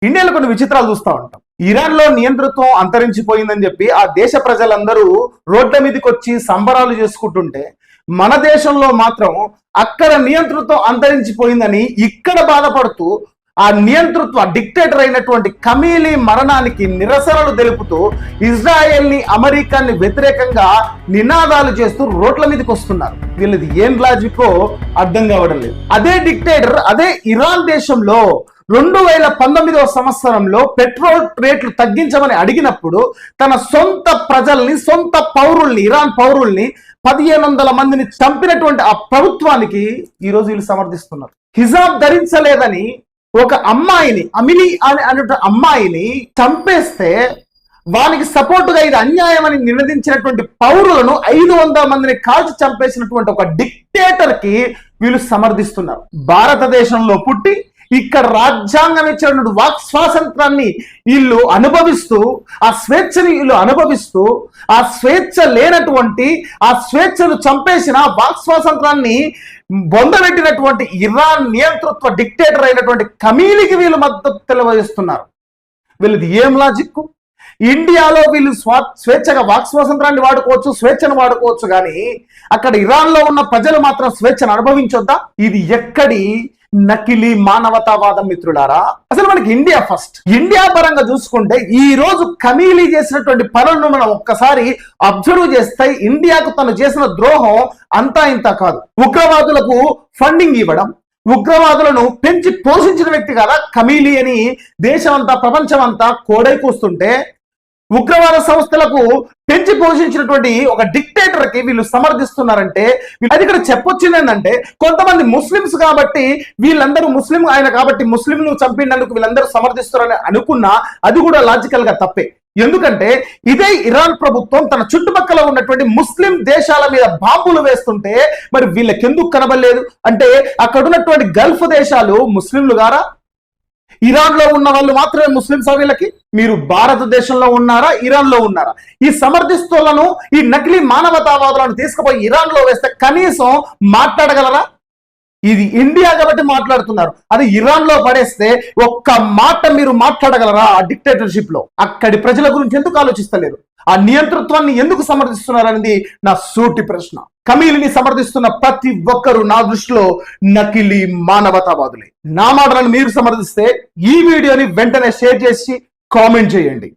ఇండియాలో కొన్ని విచిత్రాలు చూస్తూ ఉంటాం. ఇరాన్ లో నియంతృత్వం అంతరించిపోయిందని చెప్పి ఆ దేశ ప్రజలందరూ రోడ్ల మీదకి వచ్చి సంబరాలు చేసుకుంటుంటే, మన దేశంలో మాత్రం అక్కడ నియంతృత్వం అంతరించిపోయిందని ఇక్కడ బాధపడుతూ ఆ నియంతృత్వ డిక్టేటర్ అయినటువంటి ఖమీనీ మరణానికి నిరసనలు తెలుపుతూ ఇజ్రాయెల్ని అమెరికాని వ్యతిరేకంగా నినాదాలు చేస్తూ రోడ్ల మీదకి వస్తున్నారు. వీళ్ళది ఏం లాజికో అర్థం కావడం లేదు. అదే డిక్టేటర్ అదే ఇరాన్ దేశంలో 2019వ సంవత్సరంలో పెట్రోల్ రేట్లు తగ్గించమని అడిగినప్పుడు తన సొంత ప్రజల్ని, సొంత పౌరుల్ని, ఇరాన్ పౌరుల్ని 1500 మందిని చంపినటువంటి ఆ ప్రభుత్వానికి ఈరోజు వీళ్ళు సమర్థిస్తున్నారు. హిజాబ్ ధరించలేదని ఒక అమ్మాయిని, అమిలి అనే అమ్మాయిని చంపేస్తే వానికి సపోర్టుగా ఇది అన్యాయం అని నినదించినటువంటి పౌరులను 500 మందిని కాల్చి చంపేసినటువంటి ఒక డిక్టేటర్ కి వీళ్ళు సమర్థిస్తున్నారు. భారతదేశంలో పుట్టి ఇక్కడ రాజ్యాంగం ఇచ్చినటువంటి వాక్ స్వాతంత్రాన్ని వీళ్ళు అనుభవిస్తూ, ఆ స్వేచ్ఛని వీళ్ళు అనుభవిస్తూ, ఆ స్వేచ్ఛ లేనటువంటి, ఆ స్వేచ్ఛను చంపేసిన వాక్ స్వాతంత్రాన్ని బొందబెట్టినటువంటి ఇరాన్ నియంతృత్వ డిక్టేటర్ అయినటువంటి ఖమీనీకి వీళ్ళు మద్దతు తెలియజేస్తున్నారు. వీళ్ళది ఏం లాజిక్? ఇండియాలో వీళ్ళు స్వేచ్ఛగా వాక్ స్వాతంత్రాన్ని వాడుకోవచ్చు, స్వేచ్ఛను వాడుకోవచ్చు, కానీ అక్కడ ఇరాన్ లో ఉన్న ప్రజలు మాత్రం స్వేచ్ఛను అనుభవించొద్దా? ఇది ఎక్కడి నకిలీ మానవతావాదం మిత్రులారా? అసలు మనకి ఇండియా ఫస్ట్. ఇండియా పరంగా చూసుకుంటే ఈ రోజు ఖమీనీ చేసినటువంటి పనులను మనం ఒక్కసారి అబ్జర్వ్ చేస్తే ఇండియాకు తను చేసిన ద్రోహం అంతా ఇంత కాదు. ఉగ్రవాదులకు ఫండింగ్ ఇవ్వడం, ఉగ్రవాదులను పెంచి పోషించిన వ్యక్తి కదా ఖమీనీ అని దేశం అంతా, ప్రపంచం అంతా కోడై కూస్తుంటే, ఉగ్రవాద సంస్థలకు పెంచి పోషించినటువంటి ఒక డిక్టేటర్ కి వీళ్ళు సమర్థిస్తున్నారంటే అది ఇక్కడ చెప్పొచ్చింది ఏంటంటే, కొంతమంది ముస్లిమ్స్ కాబట్టి వీళ్ళందరూ ముస్లిం ఆయన కాబట్టి ముస్లింలు చంపినందుకు వీళ్ళందరూ సమర్థిస్తారని అనుకున్నా అది కూడా లాజికల్ గా తప్పే. ఎందుకంటే ఇదే ఇరాన్ ప్రభుత్వం తన చుట్టుపక్కల ఉన్నటువంటి ముస్లిం దేశాల మీద బాంబులు వేస్తుంటే మరి వీళ్ళకెందుకు కనబడలేదు అంటే, అక్కడ ఉన్నటువంటి గల్ఫ్ దేశాలు ముస్లింలు గారా? ఇరాన్ లో ఉన్న వాళ్ళు మాత్రమే ముస్లింస్? వీళ్ళకి మీరు భారతదేశంలో ఉన్నారా, ఇరాన్ లో ఉన్నారా? ఈ సమర్థిస్తులను, ఈ నకిలీ మానవతావాదులను తీసుకుపోయి ఇరాన్ లో వేస్తే కనీసం మాట్లాడగలరా? ఇది ఇండియా కాబట్టి మాట్లాడుతున్నారు. అది ఇరాన్ లో పడేస్తే ఒక్క మాట మీరు మాట్లాడగలరా? ఆ డిక్టేటర్షిప్ లో అక్కడి ప్రజల గురించి ఎందుకు ఆలోచిస్తలేరు? ఆ నియంతృత్వాన్ని ఎందుకు సమర్థిస్తున్నారు అనేది నా సూటి ప్రశ్న. ఖమీనీని సమర్థిస్తున్న ప్రతి ఒక్కరు నా దృష్టిలో నకిలీ మానవతావాదులే. నా మాటలను మీరు సమర్థిస్తే ఈ వీడియోని వెంటనే షేర్ చేసి కామెంట్ చేయండి.